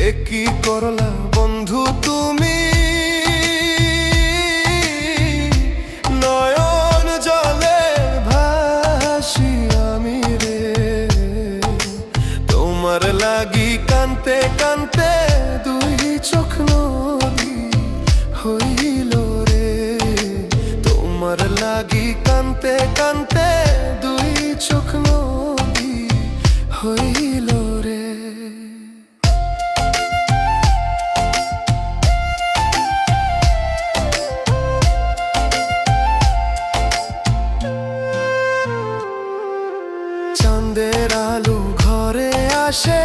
কি করলা বন্ধু তুমি, নয়ন জলে ভাসি আমি রে। তোমার লাগি কানতে কানতে দুই চোখ নদী হইল রে। তোমার লাগি কানতে কানতে দুই চোখ নদী হইল রে। চাঁদের আলো ঘরে আসে,